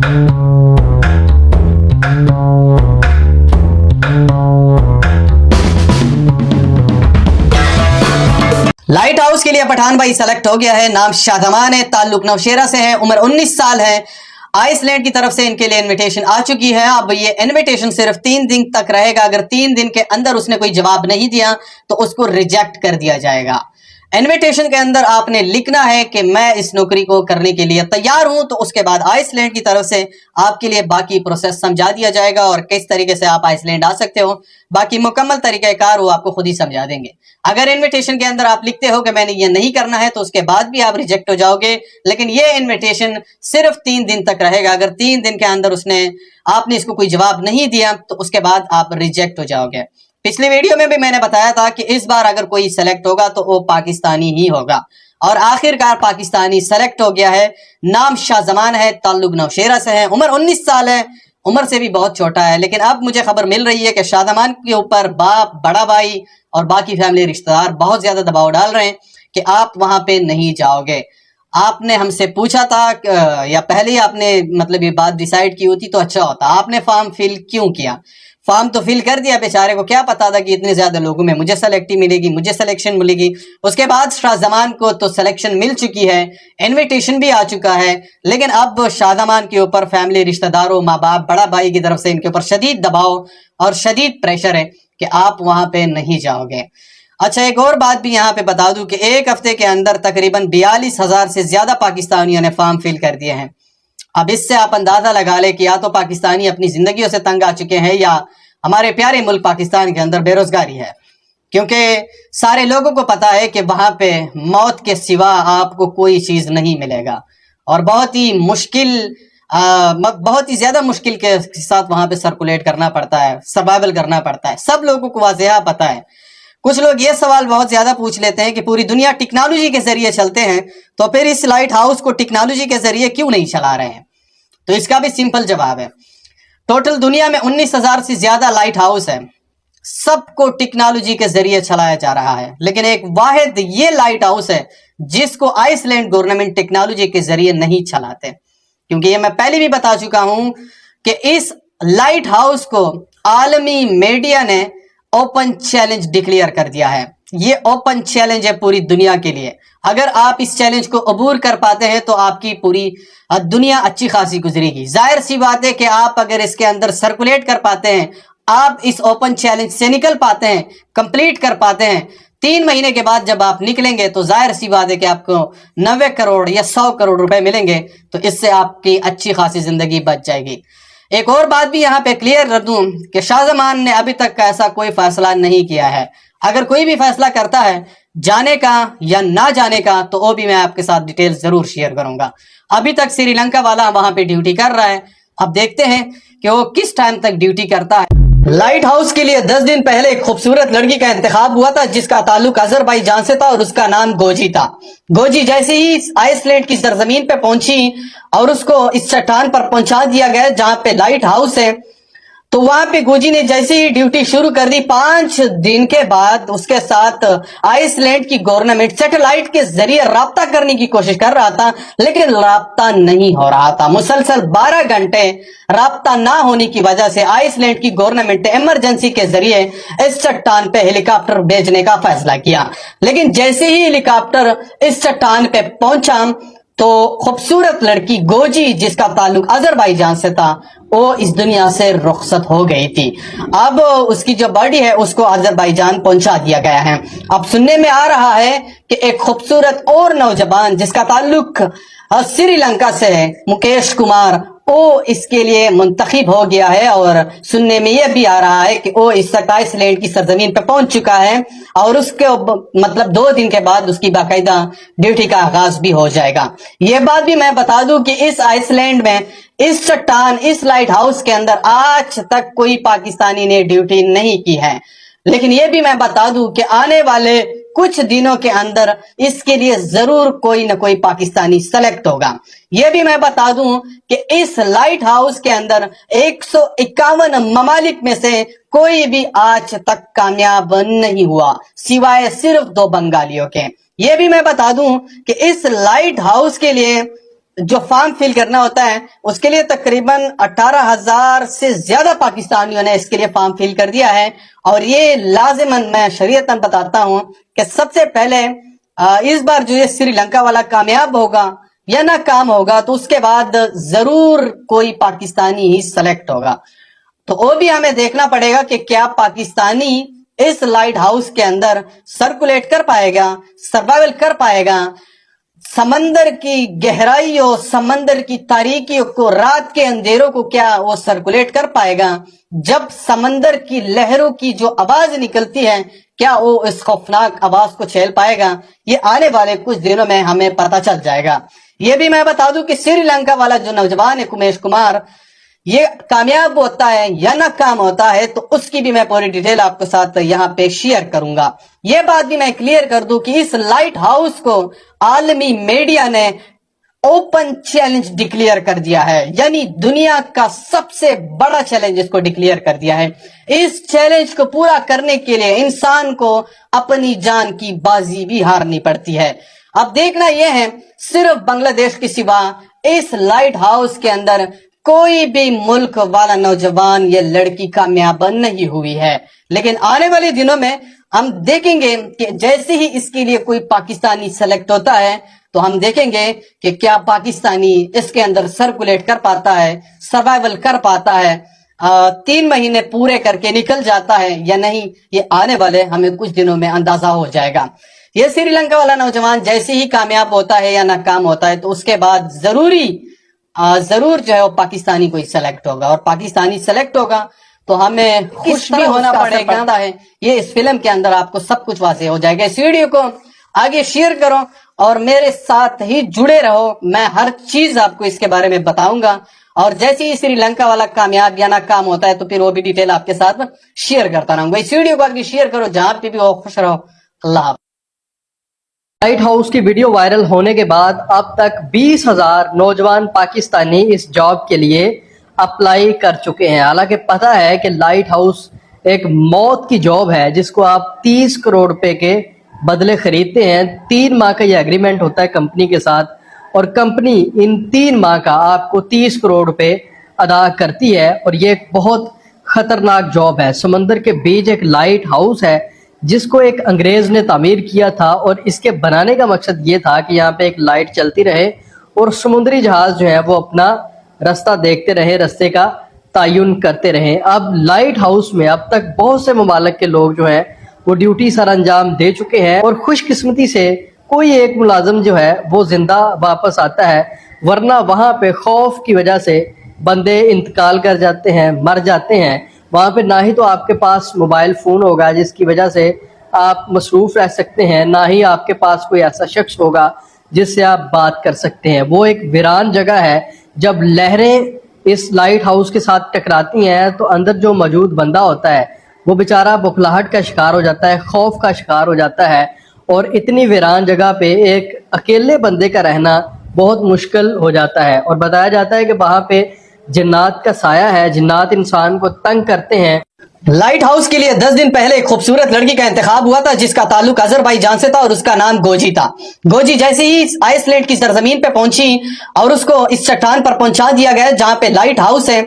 Light house کے لیے پٹھان بھائی سلیکٹ ہو گیا ہے. نام شاہزمان ہے, تعلق نوشیرہ سے ہے, عمر 19 سال ہے. آئس لینڈ کی طرف سے ان کے لیے انویٹیشن آ چکی ہے. اب یہ انویٹیشن صرف 3 دن تک رہے گا. اگر 3 دن کے اندر اس نے کوئی جواب نہیں دیا تو اس کو ریجیکٹ کر دیا جائے گا. انویٹیشن کے اندر آپ نے لکھنا ہے کہ میں اس نوکری کو کرنے کے لیے تیار ہوں. تو اس کے بعد آئس لینڈ کی طرف سے آپ کے لیے باقی پروسیس سمجھا دیا جائے گا اور کس طریقے سے آپ آئس لینڈ آ سکتے ہو. باقی مکمل طریقہ کار وہ آپ کو خود ہی سمجھا دیں گے. اگر انویٹیشن کے اندر آپ لکھتے ہو کہ میں نے یہ نہیں کرنا ہے تو اس کے بعد بھی آپ ریجیکٹ ہو جاؤ گے. لیکن یہ انویٹیشن صرف 3 دن تک رہے گا. اگر 3 دن کے اندر آپ نے اس کو کوئی جواب نہیں دیا تو اس کے بعد آپ ریجیکٹ ہو جاؤ گے. پچھلی ویڈیو میں بھی میں نے بتایا تھا کہ اس بار اگر کوئی سلیکٹ ہوگا تو وہ پاکستانی ہی ہوگا, اور آخر کار پاکستانی سلیکٹ ہو گیا ہے. نام شاہزمان ہے, تعلق نوشیرہ سے ہے, عمر 19 سال ہے. عمر سے بھی بہت چھوٹا ہے. لیکن اب مجھے خبر مل رہی ہے کہ شاہزمان کے اوپر باپ, بڑا بھائی اور باقی فیملی رشتہ دار بہت زیادہ دباؤ ڈال رہے ہیں کہ آپ وہاں پہ نہیں جاؤ گے. آپ نے ہم سے پوچھا تھا یا پہلے ہی آپ نے مطلب یہ بات ڈیسائیڈ کی ہوتی تو اچھا ہوتا. آپ نے فارم فل کیوں کیا؟ فارم تو فل کر دیا, بیچارے کو کیا پتا تھا کہ اتنے زیادہ لوگوں میں مجھے سلیکٹ ہی ملے گی, مجھے سلیکشن ملے گی. اس کے بعد شاہزمان کو تو سلیکشن مل چکی ہے, انویٹیشن بھی آ چکا ہے. لیکن اب شاہزمان کے اوپر فیملی, رشتہ داروں, ماں باپ, بڑا بھائی کی طرف سے ان کے اوپر شدید دباؤ اور شدید پریشر ہے کہ آپ وہاں پہ نہیں جاؤ گے. اچھا, ایک اور بات بھی یہاں پہ بتا دوں کہ ایک ہفتے کے اندر تقریباً 42,000 سے زیادہ پاکستانیوں نے فارم فل کر دیے ہیں. اب اس سے آپ اندازہ لگا لیں کہ یا تو پاکستانی اپنی زندگیوں سے تنگ آ چکے ہیں یا ہمارے پیارے ملک پاکستان کے اندر بے روزگاری ہے. کیونکہ سارے لوگوں کو پتا ہے کہ وہاں پہ موت کے سوا آپ کو کوئی چیز نہیں ملے گا, اور بہت ہی زیادہ مشکل کے ساتھ وہاں پہ سرکولیٹ کرنا پڑتا ہے, سروائیول کرنا پڑتا ہے. سب لوگوں کو واضح پتا ہے. کچھ لوگ یہ سوال بہت زیادہ پوچھ لیتے ہیں کہ پوری دنیا ٹیکنالوجی کے ذریعے چلتے ہیں تو پھر اس لائٹ ہاؤس کو ٹیکنالوجی کے ذریعے کیوں نہیں چلا رہے ہیں؟ تو اس کا بھی سمپل جواب ہے. ٹوٹل دنیا میں 19,000 سے زیادہ لائٹ ہاؤس ہے, سب کو ٹیکنالوجی کے ذریعے چلایا جا رہا ہے. لیکن ایک واحد یہ لائٹ ہاؤس ہے جس کو آئس لینڈ گورنمنٹ ٹیکنالوجی کے ذریعے نہیں چلاتے. کیونکہ یہ میں پہلے بھی بتا چکا ہوں کہ اس لائٹ ہاؤس کو عالمی میڈیا نے اوپن چیلنج ڈکلیئر کر دیا ہے. یہ اوپن چیلنج ہے پوری دنیا کے لیے. اگر آپ اس چیلنج کو عبور کر پاتے ہیں تو آپ کی پوری دنیا اچھی خاصی گزرے گی. ظاہر سی بات ہے کہ آپ اگر اس کے اندر سرکولیٹ کر پاتے ہیں, آپ اس اوپن چیلنج سے نکل پاتے ہیں, کمپلیٹ کر پاتے ہیں, 3 مہینے کے بعد جب آپ نکلیں گے تو ظاہر سی بات ہے کہ آپ کو 90 کروڑ یا 100 کروڑ روپے ملیں گے. تو اس سے آپ کی اچھی خاصی زندگی بچ جائے گی. ایک اور بات بھی یہاں پہ کلیئر کر دوں کہ شاہزمان نے ابھی تک ایسا کوئی فیصلہ نہیں کیا ہے. اگر کوئی بھی فیصلہ کرتا ہے جانے کا یا نہ جانے کا تو وہ بھی میں آپ کے ساتھ ڈیٹیل ضرور شیئر کروں گا. ابھی تک سری لنکا والا وہاں پہ ڈیوٹی کر رہا ہے. اب دیکھتے ہیں کہ وہ کس ٹائم تک ڈیوٹی کرتا ہے. لائٹ ہاؤس کے لیے 10 دن پہلے ایک خوبصورت لڑکی کا انتخاب ہوا تھا جس کا تعلق اظہر بھائی جان سے تھا, اور اس کا نام گوجی تھا. گوجی جیسے ہی آئس لینڈ کی سرزمین پہ پہنچی اور اس کو اس چٹان پر پہنچا دیا گیا جہاں پہ لائٹ ہاؤس ہے, تو وہاں پہ گوجی نے جیسے ہی ڈیوٹی شروع کر دی, 5 دن کے بعد اس کے ساتھ آئس لینڈ کی گورنمنٹ سیٹلائٹ کے ذریعے رابطہ کرنے کی کوشش کر رہا تھا, لیکن رابطہ نہیں ہو رہا تھا. مسلسل 12 گھنٹے رابطہ نہ ہونے کی وجہ سے آئس لینڈ کی گورنمنٹ نے ایمرجنسی کے ذریعے اس چٹان پہ ہیلی کاپٹر بھیجنے کا فیصلہ کیا. لیکن جیسے ہی ہیلی کاپٹر اس چٹان پہ پہنچا تو خوبصورت لڑکی گوجی جس کا تعلق اظہر بھائی جان سے تھا وہ اس دنیا سے رخصت ہو گئی تھی. اب اس کی جو باڈی ہے اس کو اظہر بھائی جان پہنچا دیا گیا ہے. اب سننے میں آ رہا ہے کہ ایک خوبصورت اور نوجوان جس کا تعلق سری لنکا سے ہے, مکیش کمار, وہ اس کے لیے منتخب ہو گیا ہے. اور سننے میں یہ بھی آ رہا ہے کہ وہ اس تک آئس لینڈ کی سرزمین پہ پہنچ چکا ہے, اور اس کے مطلب 2 دن کے بعد اس کی باقاعدہ ڈیوٹی کا آغاز بھی ہو جائے گا. یہ بات بھی میں بتا دوں کہ اس آئس لینڈ میں, اس چٹان, اس لائٹ ہاؤس کے اندر آج تک کوئی پاکستانی نے ڈیوٹی نہیں کی ہے. لیکن یہ بھی میں بتا دوں کہ آنے والے کچھ دنوں کے اندر اس کے لیے ضرور کوئی نہ کوئی پاکستانی سلیکٹ ہوگا. یہ بھی میں بتا دوں کہ اس لائٹ ہاؤس کے اندر 151 ممالک میں سے کوئی بھی آج تک کامیاب نہیں ہوا سوائے صرف 2 بنگالیوں کے. یہ بھی میں بتا دوں کہ اس لائٹ ہاؤس کے لیے جو فارم فل کرنا ہوتا ہے اس کے لیے تقریباً 18,000 سے زیادہ پاکستانیوں نے اس کے لیے فارم فل کر دیا ہے. اور یہ لازماً میں شریعتاً بتاتا ہوں کہ سب سے پہلے اس بار جو یہ سری لنکا والا کامیاب ہوگا یا ناکام ہوگا تو اس کے بعد ضرور کوئی پاکستانی ہی سلیکٹ ہوگا. تو وہ بھی ہمیں دیکھنا پڑے گا کہ کیا پاکستانی اس لائٹ ہاؤس کے اندر سرکولیٹ کر پائے گا, سروائیول کر پائے گا, سمندر کی گہرائیوں, سمندر کی تاریکیوں کو, رات کے اندھیروں کو کیا وہ سرکولیٹ کر پائے گا. جب سمندر کی لہروں کی جو آواز نکلتی ہے کیا وہ اس خوفناک آواز کو جھیل پائے گا, یہ آنے والے کچھ دنوں میں ہمیں پتہ چل جائے گا. یہ بھی میں بتا دوں کہ سری لنکا والا جو نوجوان ہے کمیش کمار, یہ کامیاب ہوتا ہے یا ناکام ہوتا ہے تو اس کی بھی میں پوری ڈیٹیل آپ کے ساتھ یہاں پہ شیئر کروں گا. یہ بات بھی میں کلیئر کر دوں کہ اس لائٹ ہاؤس کو عالمی میڈیا نے اوپن چیلنج ڈکلیئر کر دیا ہے, یعنی دنیا کا سب سے بڑا چیلنج اس کو ڈکلیئر کر دیا ہے. اس چیلنج کو پورا کرنے کے لیے انسان کو اپنی جان کی بازی بھی ہارنی پڑتی ہے. اب دیکھنا یہ ہے صرف بنگلہ دیش کے سوا اس لائٹ ہاؤس کے اندر کوئی بھی ملک والا نوجوان یا لڑکی کامیاب نہیں ہوئی ہے. لیکن آنے والے دنوں میں ہم دیکھیں گے کہ جیسے ہی اس کے لیے کوئی پاکستانی سلیکٹ ہوتا ہے تو ہم دیکھیں گے کہ کیا پاکستانی اس کے اندر سرکولیٹ کر پاتا ہے, سروائیول کر پاتا ہے, 3 مہینے پورے کر کے نکل جاتا ہے یا نہیں. یہ آنے والے ہمیں کچھ دنوں میں اندازہ ہو جائے گا. یہ سری لنکا والا نوجوان جیسے ہی کامیاب ہوتا ہے یا ناکام ہوتا ہے تو اس کے بعد ضرور جو ہے وہ پاکستانی کوئی سلیکٹ ہوگا, اور پاکستانی سلیکٹ ہوگا تو ہمیں خوش بھی ہونا پڑے گا. یہ اس فلم کے اندر آپ کو سب کچھ واضح ہو جائے گا. اس ویڈیو کو آگے شیئر کرو اور میرے ساتھ ہی جڑے رہو. میں ہر چیز آپ کو اس کے بارے میں بتاؤں گا, اور جیسے ہی سری لنکا والا کامیاب یا ناکام ہوتا ہے تو پھر وہ بھی ڈیٹیل آپ کے ساتھ شیئر کرتا رہوں گا. اس ویڈیو کو آگے شیئر کرو, جہاں پہ بھی ہو خوش رہو. اللہ حافظ. لائٹ ہاؤس کی ویڈیو وائرل ہونے کے بعد اب تک 20,000 نوجوان پاکستانی اس جاب کے لیے اپلائی کر چکے ہیں. حالانکہ پتہ ہے کہ لائٹ ہاؤس ایک موت کی جاب ہے جس کو آپ 30 کروڑ روپے کے بدلے خریدتے ہیں. 3 ماہ کا یہ ایگریمنٹ ہوتا ہے کمپنی کے ساتھ, اور کمپنی ان 3 ماہ کا آپ کو 30 کروڑ روپے ادا کرتی ہے. اور یہ ایک بہت خطرناک جاب ہے. سمندر کے بیچ ایک لائٹ ہاؤس ہے جس کو ایک انگریز نے تعمیر کیا تھا, اور اس کے بنانے کا مقصد یہ تھا کہ یہاں پہ ایک لائٹ چلتی رہے اور سمندری جہاز جو ہے وہ اپنا رستہ دیکھتے رہے, رستے کا تعین کرتے رہیں. اب لائٹ ہاؤس میں اب تک بہت سے ممالک کے لوگ جو ہیں وہ ڈیوٹی سر انجام دے چکے ہیں, اور خوش قسمتی سے کوئی ایک ملازم جو ہے وہ زندہ واپس آتا ہے, ورنہ وہاں پہ خوف کی وجہ سے بندے انتقال کر جاتے ہیں, مر جاتے ہیں. وہاں پہ نہ ہی تو آپ کے پاس موبائل فون ہوگا جس کی وجہ سے آپ مصروف رہ سکتے ہیں, نہ ہی آپ کے پاس کوئی ایسا شخص ہوگا جس سے آپ بات کر سکتے ہیں. وہ ایک ویران جگہ ہے. جب لہریں اس لائٹ ہاؤس کے ساتھ ٹکراتی ہیں تو اندر جو موجود بندہ ہوتا ہے وہ بیچارہ بکھلاہٹ کا شکار ہو جاتا ہے, خوف کا شکار ہو جاتا ہے, اور اتنی ویران جگہ پہ ایک اکیلے بندے کا رہنا بہت مشکل ہو جاتا ہے. اور بتایا جاتا ہے کہ وہاں پہ جنات کا سایہ ہے, جنات انسان کو تنگ کرتے ہیں. لائٹ ہاؤس کے لیے 10 دن پہلے ایک خوبصورت لڑکی کا انتخاب ہوا تھا جس کا تعلق آذربائیجان سے تھا, اور اس کا نام گوجی تھا. گوجی جیسے ہی آئس لینڈ کی سرزمین پہ پہنچی اور اس کو اس چٹان پر پہنچا دیا گیا جہاں پہ لائٹ ہاؤس ہے,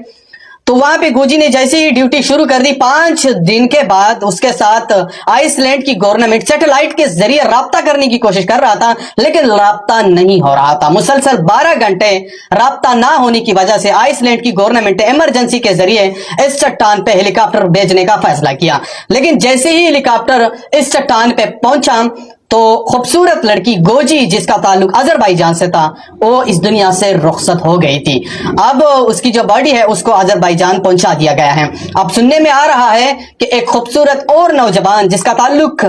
تو وہاں پہ گوجی نے جیسے ہی ڈیوٹی شروع کر دی. 5 دن کے بعد اس کے ساتھ آئس لینڈ کی گورنمنٹ سیٹلائٹ کے ذریعے رابطہ کرنے کی کوشش کر رہا تھا, لیکن رابطہ نہیں ہو رہا تھا. مسلسل 12 گھنٹے رابطہ نہ ہونے کی وجہ سے آئس لینڈ کی گورنمنٹ نے ایمرجنسی کے ذریعے اس چٹان پہ ہیلی کاپٹر بھیجنے کا فیصلہ کیا. لیکن جیسے ہی ہیلی کاپٹر اس چٹان پہ پہنچا تو خوبصورت لڑکی گوجی جس کا تعلق آذربائیجان سے تھا وہ اس دنیا سے رخصت ہو گئی تھی. اب اس کی جو باڈی ہے اس کو آذربائیجان پہنچا دیا گیا ہے. اب سننے میں آ رہا ہے کہ ایک خوبصورت اور نوجوان جس کا تعلق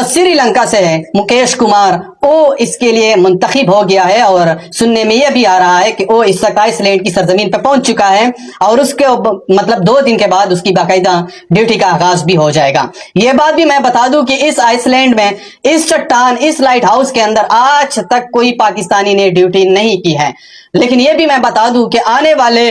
سری لنکا سے ہے, مکیش کمار, وہ اس کے لیے منتخب ہو گیا ہے. اور سننے میں یہ بھی آ رہا ہے کہ وہ اس وقت آئس لینڈ کی سرزمین پہ پہنچ چکا ہے, اور اس کے مطلب 2 دن کے بعد اس کی باقاعدہ ڈیوٹی کا آغاز بھی ہو جائے گا. یہ بات بھی میں بتا دوں کہ اس آئس لینڈ میں اس لائٹ ہاؤس کے اندر آج تک کوئی پاکستانی نے ڈیوٹی نہیں کی ہے. لیکن یہ بھی میں بتا دوں کہ آنے والے